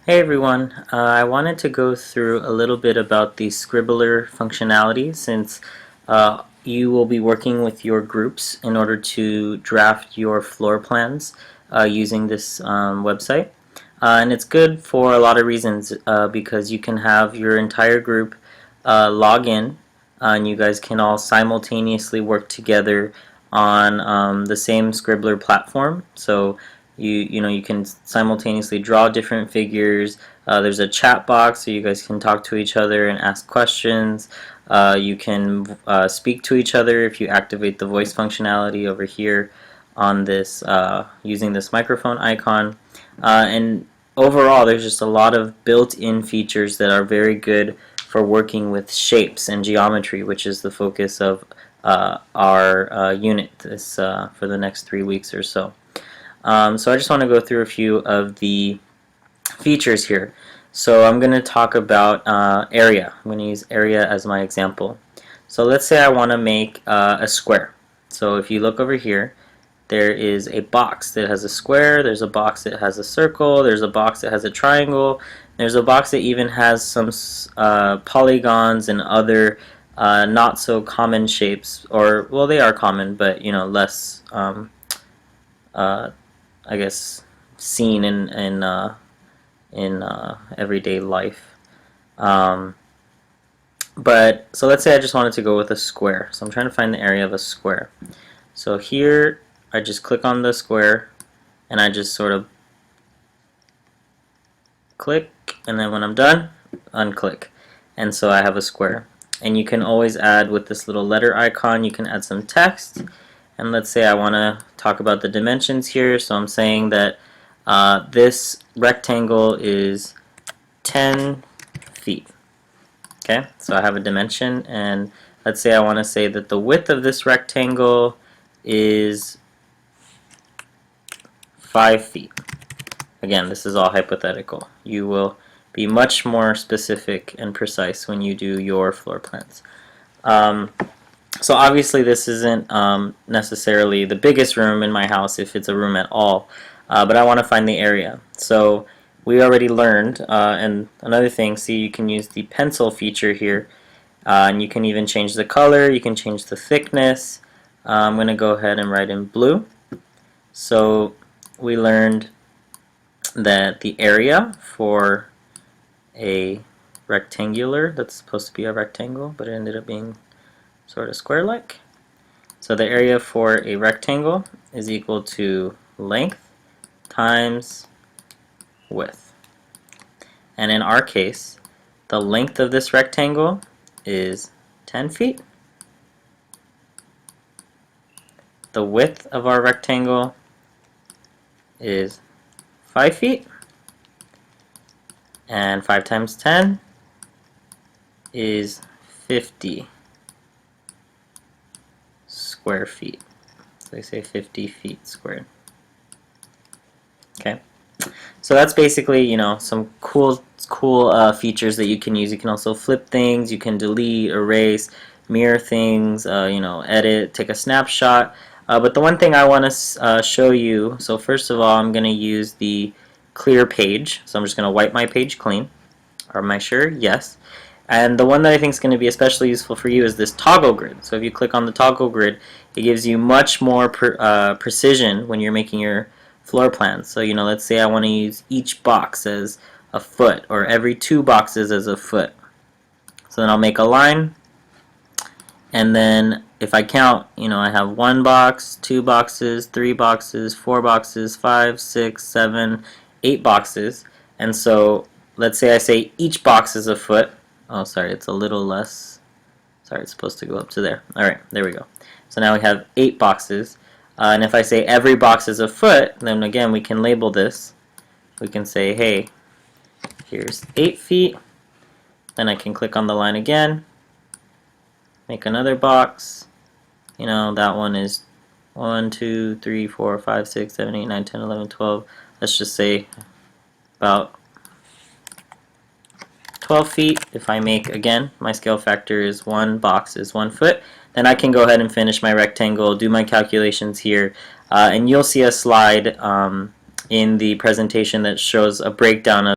Hey everyone, I wanted to go through a little bit about the Scribbler functionality since you will be working with your groups in order to draft your floor plans using this website. And it's good for a lot of reasons because you can have your entire group log in and you guys can all simultaneously work together on the same Scribbler platform. So you can simultaneously draw different figures. There's a chat box so you guys can talk to each other and ask questions. You can speak to each other if you activate the voice functionality over here on this using this microphone icon. And overall, there's just a lot of built-in features that are very good for working with shapes and geometry, which is the focus of our unit for the next 3 weeks or so. So I just want to go through a few of the features here. So I'm going to talk about area. I'm going to use area as my example. So let's say I want to make a square. So if you look over here, there is a box that has a square, there's a box that has a circle, there's a box that has a triangle, there's a box that even has some polygons and other not so common shapes, or well, they are common, but less I guess seen in everyday life. But so let's say I just wanted to go with a square. So I'm trying to find the area of a square. So here I just click on the square and I just sort of click, and then when I'm done, unclick. And so I have a square. And you can always add with this little letter icon, you can add some text. And let's say I want to talk about the dimensions here. So I'm saying that this rectangle is 10 feet. Okay, so I have a dimension, and let's say I want to say that the width of this rectangle is 5 feet. Again, this is all hypothetical. You will be much more specific and precise when you do your floor plans. So obviously this isn't necessarily the biggest room in my house if it's a room at all, but I want to find the area. So we already learned, and another thing, see, you can use the pencil feature here, and you can even change the color, you can change the thickness. I'm going to go ahead and write in blue. So we learned that the area for a rectangular, that's supposed to be a rectangle, but it ended up being sort of square-like. So the area for a rectangle is equal to length times width. And in our case, the length of this rectangle is 10 feet. The width of our rectangle is 5 feet. And 5 times 10 is 50 square feet. So they say 50 feet squared. Okay, so that's basically some cool features that you can use. You can also flip things, you can delete, erase, mirror things, edit, take a snapshot. But the one thing I want to show you, so first of all, I'm going to use the clear page. So I'm just going to wipe my page clean. Am I sure? Yes. And the one that I think is going to be especially useful for you is this toggle grid. So if you click on the toggle grid, it gives you much more precision when you're making your floor plans. So let's say I want to use each box as a foot, or every 2 boxes as a foot. So then I'll make a line, and then if I count, I have 1 box, 2 boxes, 3 boxes, 4 boxes, 5, 6, 7, 8 boxes. And so let's say I say each box is a foot. Oh, sorry, it's a little less. Sorry, it's supposed to go up to there. Alright, there we go. So now we have 8 boxes. And if I say every box is a foot, then again we can label this. We can say, hey, here's 8 feet. Then I can click on the line again, make another box. That one is 1, 2, 3, 4, 5, 6, 7, 8, 9, 10, 11, 12. Let's just say about 12 feet. If I make, again, my scale factor is 1 box is 1 foot, then I can go ahead and finish my rectangle, do my calculations here, and you'll see a slide in the presentation that shows a breakdown of